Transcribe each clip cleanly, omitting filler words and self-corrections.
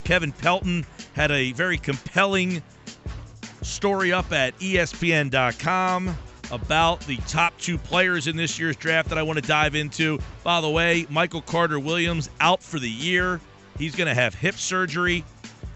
Kevin Pelton had a very compelling story up at ESPN.com about the top 2 players in this year's draft that I want to dive into. By the way, Michael Carter-Williams out for the year. He's going to have hip surgery.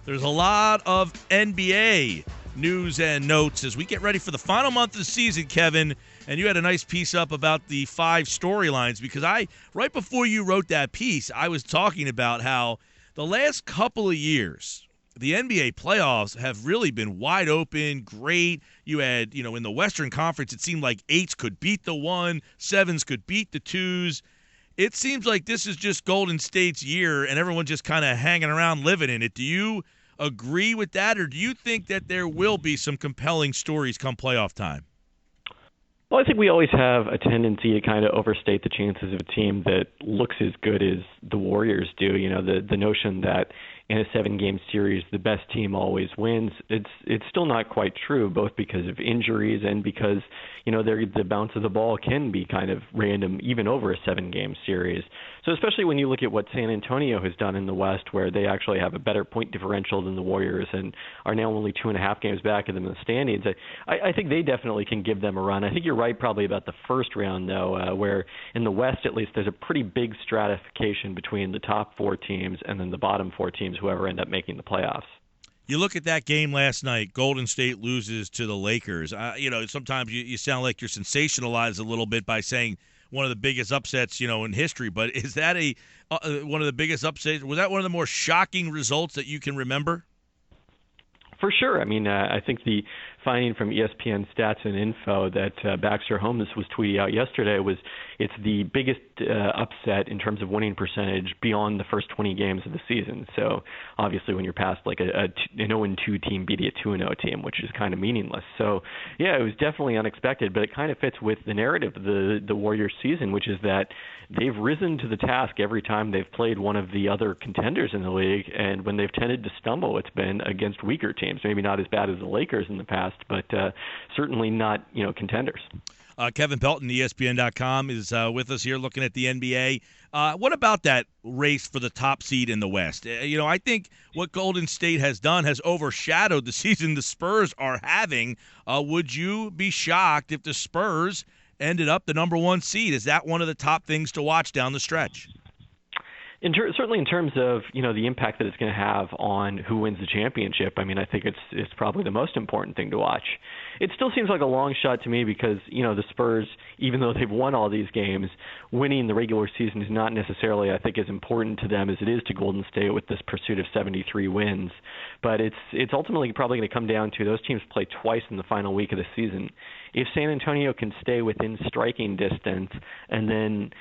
There's a lot of NBA news and notes as we get ready for the final month of the season, Kevin. And you had a nice piece up about the 5 storylines because right before you wrote that piece, I was talking about how the last couple of years, the NBA playoffs have really been wide open, great. You had, in the Western Conference, it seemed like 8s could beat the 1, 7s could beat the 2s. It seems like this is just Golden State's year and everyone just kind of hanging around living in it. Do you agree with that, or do you think that there will be some compelling stories come playoff time? Well, I think we always have a tendency to kind of overstate the chances of a team that looks as good as the Warriors do. The notion that in a 7-game series, the best team always wins. It's still not quite true, both because of injuries and because, the bounce of the ball can be kind of random, even over a 7-game series. So especially when you look at what San Antonio has done in the West, where they actually have a better point differential than the Warriors and are now only 2.5 games back of them in the standings, I think they definitely can give them a run. I think you're right probably about the first round, though, where in the West, at least, there's a pretty big stratification between the top 4 teams and then the bottom 4 teams, whoever end up making the playoffs. You look at that game last night, Golden State loses to the Lakers. Sometimes you sound like you're sensationalized a little bit by saying one of the biggest upsets, in history. But is that one of the biggest upsets? Was that one of the more shocking results that you can remember? For sure. I mean, I think the finding from ESPN Stats and Info that Baxter Holmes was tweeting out yesterday was it's the biggest upset in terms of winning percentage beyond the first 20 games of the season. So obviously when you're past like an 0-2 team beating a 2-0 team, which is kind of meaningless. So yeah, it was definitely unexpected, but it kind of fits with the narrative of the Warriors season, which is that they've risen to the task every time they've played one of the other contenders in the league, and when they've tended to stumble, it's been against weaker teams. Maybe not as bad as the Lakers in the past, but certainly not, contenders. Kevin Pelton, ESPN.com, is with us here looking at the NBA. What about that race for the top seed in the West? I think what Golden State has done has overshadowed the season the Spurs are having. Would you be shocked if the Spurs ended up the number 1 seed? Is that one of the top things to watch down the stretch? Certainly in terms of, the impact that it's going to have on who wins the championship, I mean, I think it's probably the most important thing to watch. It still seems like a long shot to me because, the Spurs, even though they've won all these games, winning the regular season is not necessarily, I think, as important to them as it is to Golden State with this pursuit of 73 wins. But it's ultimately probably going to come down to those teams play twice in the final week of the season. If San Antonio can stay within striking distance and then,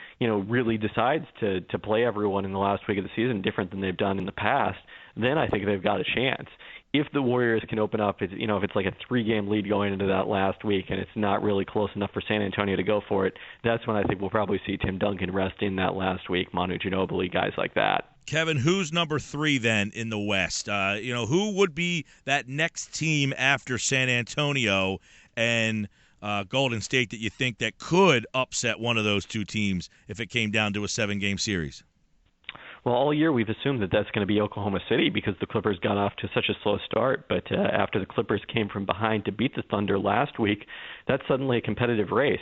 really decides to play everyone in the last week of the season different than they've done in the past, then I think they've got a chance. If the Warriors can open up, if it's like a 3-game lead going into that last week and it's not really close enough for San Antonio to go for it, that's when I think we'll probably see Tim Duncan resting that last week, Manu Ginobili, guys like that. Kevin, who's number 3 then in the West? Who would be that next team after San Antonio and Golden State that you think that could upset one of those 2 teams if it came down to a 7-game series? Well, all year we've assumed that that's going to be Oklahoma City because the Clippers got off to such a slow start. But after the Clippers came from behind to beat the Thunder last week, that's suddenly a competitive race.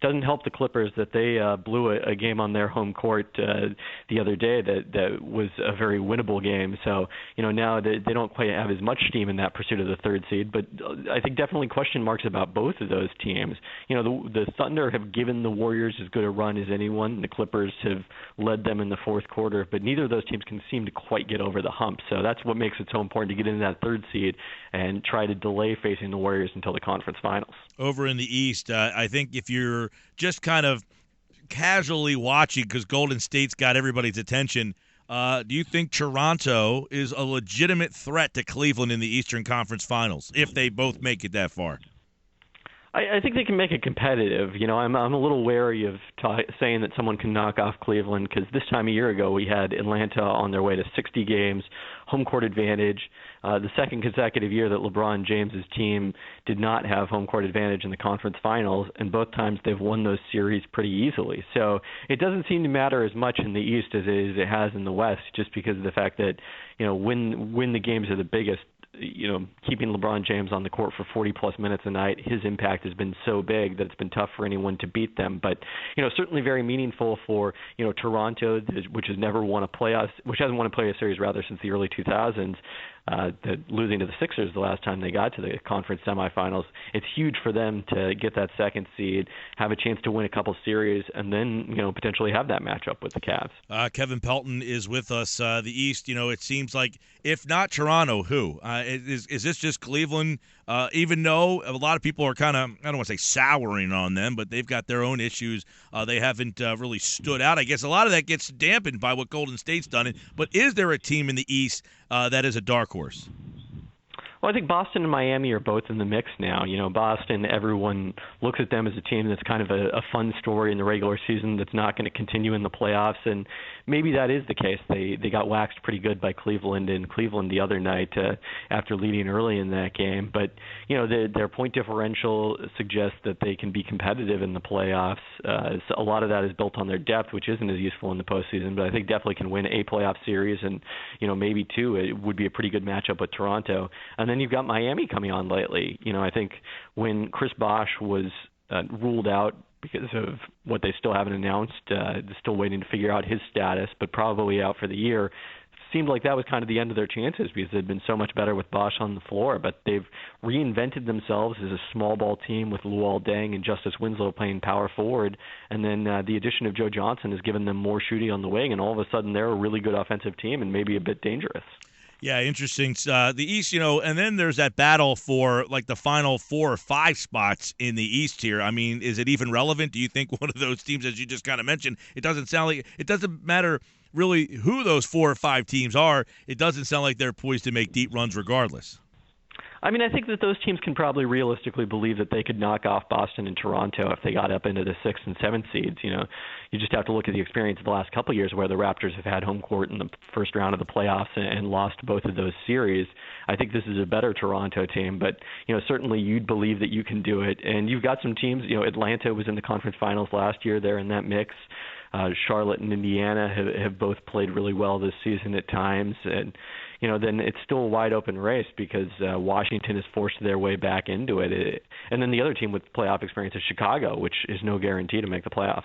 Doesn't help the Clippers that they blew a game on their home court the other day that was a very winnable game. So, now they don't quite have as much steam in that pursuit of the 3rd seed. But I think definitely question marks about both of those teams. The Thunder have given the Warriors as good a run as anyone. The Clippers have led them in the 4th quarter. But neither of those teams can seem to quite get over the hump. So that's what makes it so important to get into that 3rd seed and try to delay facing the Warriors until the conference finals. Over in the East, I think if you're just kind of casually watching because Golden State's got everybody's attention, do you think Toronto is a legitimate threat to Cleveland in the Eastern Conference Finals if they both make it that far? I think they can make it competitive. I'm a little wary of saying that someone can knock off Cleveland because this time a year ago we had Atlanta on their way to 60 games, home court advantage. The second consecutive year that LeBron James's team did not have home court advantage in the conference finals, and both times they've won those series pretty easily. So it doesn't seem to matter as much in the East as it has in the West, just because of the fact that, when the games are the biggest, keeping LeBron James on the court for 40-plus minutes a night, his impact has been so big that it's been tough for anyone to beat them. But, certainly very meaningful for, Toronto, which has never won a playoff, which hasn't won a playoff series, rather, since the early 2000s. Losing to the Sixers the last time they got to the conference semifinals. It's huge for them to get that second seed, have a chance to win a couple series, and then potentially have that matchup with the Cavs. Kevin Pelton is with us. The East, it seems like if not Toronto, who is this just Cleveland? Even though a lot of people are kind of, I don't want to say souring on them, but they've got their own issues. They haven't really stood out. I guess a lot of that gets dampened by what Golden State's done. But is there a team in the East that is a dark horse? Well, I think Boston and Miami are both in the mix now. Boston, everyone looks at them as a team that's kind of a fun story in the regular season that's not going to continue in the playoffs, and maybe that is the case. They got waxed pretty good by Cleveland in Cleveland the other night after leading early in that game. But, their point differential suggests that they can be competitive in the playoffs. So a lot of that is built on their depth, which isn't as useful in the postseason, but I think definitely can win a playoff series, and, maybe two. It would be a pretty good matchup with Toronto. And then you've got Miami coming on lately. I think when Chris Bosh was ruled out because of what they still haven't announced, they're still waiting to figure out his status, but probably out for the year, seemed like that was kind of the end of their chances because they'd been so much better with Bosh on the floor. But they've reinvented themselves as a small ball team with Luol Deng and Justice Winslow playing power forward. And then the addition of Joe Johnson has given them more shooting on the wing, and all of a sudden they're a really good offensive team and maybe a bit dangerous. Yeah, interesting. The East, and then there's that battle for like the final 4 or 5 spots in the East here. I mean, is it even relevant? Do you think one of those teams, as you just kind of mentioned, it doesn't matter really who those 4 or 5 teams are. It doesn't sound like they're poised to make deep runs regardless. I mean, I think that those teams can probably realistically believe that they could knock off Boston and Toronto if they got up into the 6th and 7th seeds. You just have to look at the experience of the last couple of years where the Raptors have had home court in the first round of the playoffs and lost both of those series. I think this is a better Toronto team, but certainly you'd believe that you can do it. And you've got some teams. Atlanta was in the conference finals last year; they're in that mix. Charlotte and Indiana have both played really well this season at times, and then it's still a wide open race because Washington has forced their way back into it. And then the other team with playoff experience is Chicago, which is no guarantee to make the playoffs.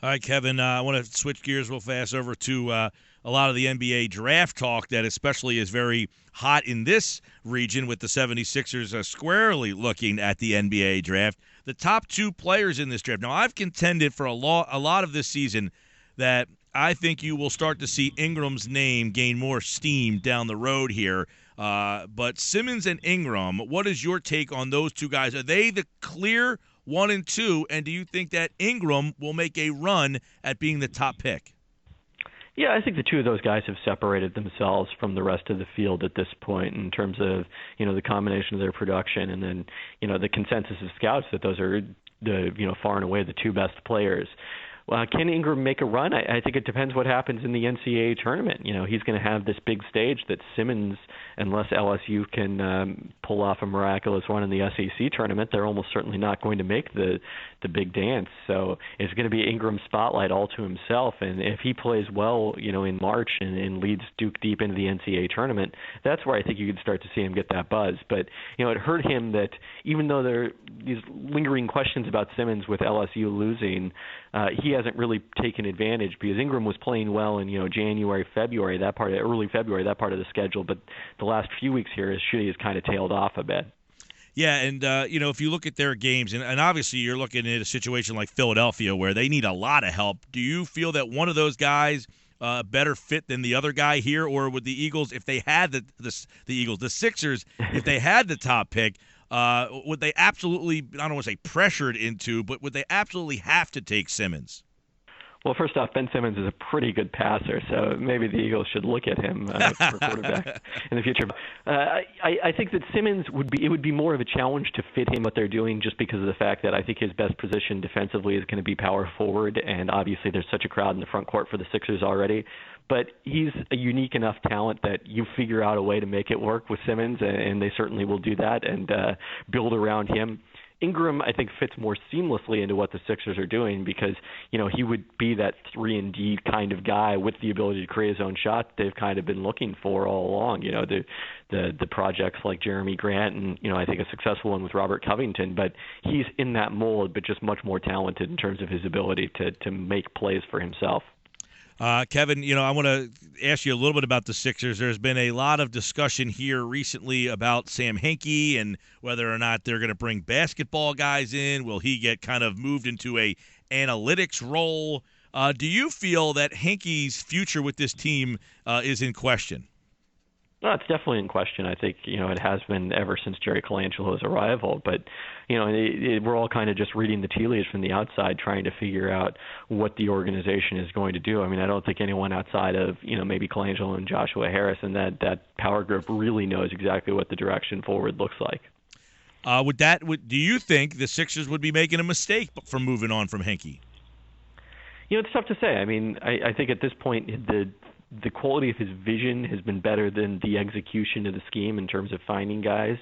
All right, Kevin, I want to switch gears real fast over to a lot of the NBA draft talk that especially is very hot in this region with the 76ers squarely looking at the NBA draft. The top 2 players in this draft. Now, I've contended for a lot of this season that I think you will start to see Ingram's name gain more steam down the road here. But Simmons and Ingram, what is your take on those 2 guys? Are they the clear 1 and 2, and do you think that Ingram will make a run at being the top pick? Yeah, I think the 2 of those guys have separated themselves from the rest of the field at this point in terms of, the combination of their production and then, the consensus of scouts that those are the, far and away the 2 best players. Can Ingram make a run? I think it depends what happens in the NCAA tournament. He's going to have this big stage that Simmons, unless LSU can pull off a miraculous run in the SEC tournament, they're almost certainly not going to make the big dance. So it's going to be Ingram's spotlight all to himself. And if he plays well, in March and leads Duke deep into the NCAA tournament, that's where I think you could start to see him get that buzz. But, it hurt him that even though there are these lingering questions about Simmons with LSU losing, he hasn't really taken advantage because Ingram was playing well in January, February, early February, that part of the schedule. But the last few weeks here, his shooting has kind of tailed off a bit. Yeah, and if you look at their games, and obviously you're looking at a situation like Philadelphia where they need a lot of help. Do you feel that one of those guys better fit than the other guy here, or would the Eagles, if they had the Sixers, if they had the top pick? Would they absolutely, I don't want to say pressured into, but would they absolutely have to take Simmons? Well, first off, Ben Simmons is a pretty good passer, so maybe the Eagles should look at him for quarterback in the future. I think that Simmons would be more of a challenge to fit him what they're doing just because of the fact that I think his best position defensively is going to be power forward, and obviously there's such a crowd in the front court for the Sixers already. But he's a unique enough talent that you figure out a way to make it work with Simmons, and they certainly will do that and build around him. Ingram, I think, fits more seamlessly into what the Sixers are doing because, he would be that 3-and-D kind of guy with the ability to create his own shot they've kind of been looking for all along. The projects like Jeremy Grant and, I think a successful one with Robert Covington, but he's in that mold, but just much more talented in terms of his ability to make plays for himself. Kevin, I want to ask you a little bit about the Sixers. There's been a lot of discussion here recently about Sam Hinkie and whether or not they're going to bring basketball guys in. Will he get kind of moved into a analytics role? Do you feel that Hinkie's future with this team is in question? No, it's definitely in question. I think, it has been ever since Jerry Colangelo's arrival. But, we're all kind of just reading the tea leaves from the outside trying to figure out what the organization is going to do. I mean, I don't think anyone outside of, maybe Colangelo and Joshua Harris and that power group really knows exactly what the direction forward looks like. Do you think the Sixers would be making a mistake from moving on from Hinkie? It's tough to say. I mean, I think at this point the quality of his vision has been better than the execution of the scheme in terms of finding guys.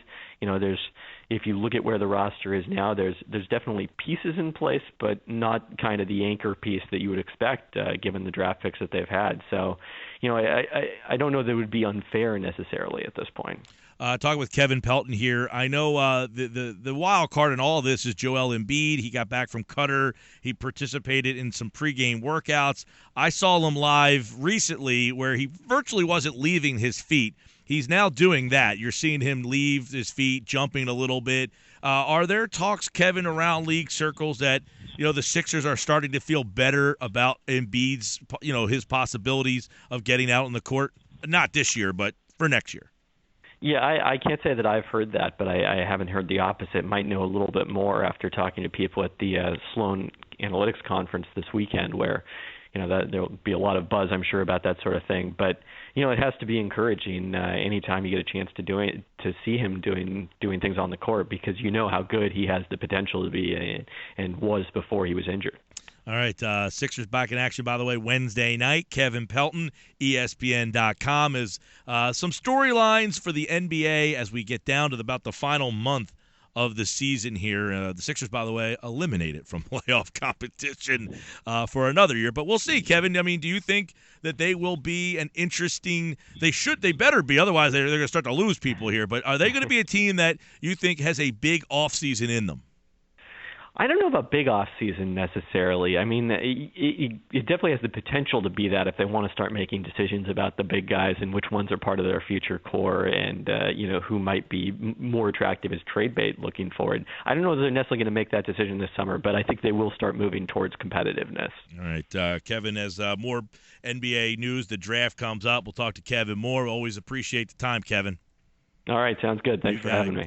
If you look at where the roster is now, there's definitely pieces in place, but not kind of the anchor piece that you would expect given the draft picks that they've had. So, I don't know that it would be unfair necessarily at this point. Talking with Kevin Pelton here. I know the wild card in all of this is Joel Embiid. He got back from Qatar. He participated in some pregame workouts. I saw him live recently where he virtually wasn't leaving his feet. He's now doing that. You're seeing him leave his feet, jumping a little bit. Are there talks, Kevin, around league circles that the Sixers are starting to feel better about Embiid's his possibilities of getting out on the court? Not this year, but for next year. Yeah, I can't say that I've heard that, but I haven't heard the opposite. Might know a little bit more after talking to people at the Sloan Analytics Conference this weekend where, that there'll be a lot of buzz, I'm sure, about that sort of thing. But, it has to be encouraging anytime you get a chance to see him doing things on the court because how good he has the potential to be and was before he was injured. All right, Sixers back in action, by the way, Wednesday night. Kevin Pelton, ESPN.com, is some storylines for the NBA as we get down to about the final month of the season here. The Sixers, by the way, eliminated from playoff competition for another year. But we'll see, Kevin. I mean, do you think that they will be an interesting – they better be, otherwise they're going to start to lose people here. But are they going to be a team that you think has a big offseason in them? I don't know about big off season necessarily. I mean, it definitely has the potential to be that if they want to start making decisions about the big guys and which ones are part of their future core and, who might be more attractive as trade bait looking forward. I don't know if they're necessarily going to make that decision this summer, but I think they will start moving towards competitiveness. All right. Kevin, as more NBA news, the draft comes up, we'll talk to Kevin more. Always appreciate the time, Kevin. All right. Sounds good. Thanks for having me.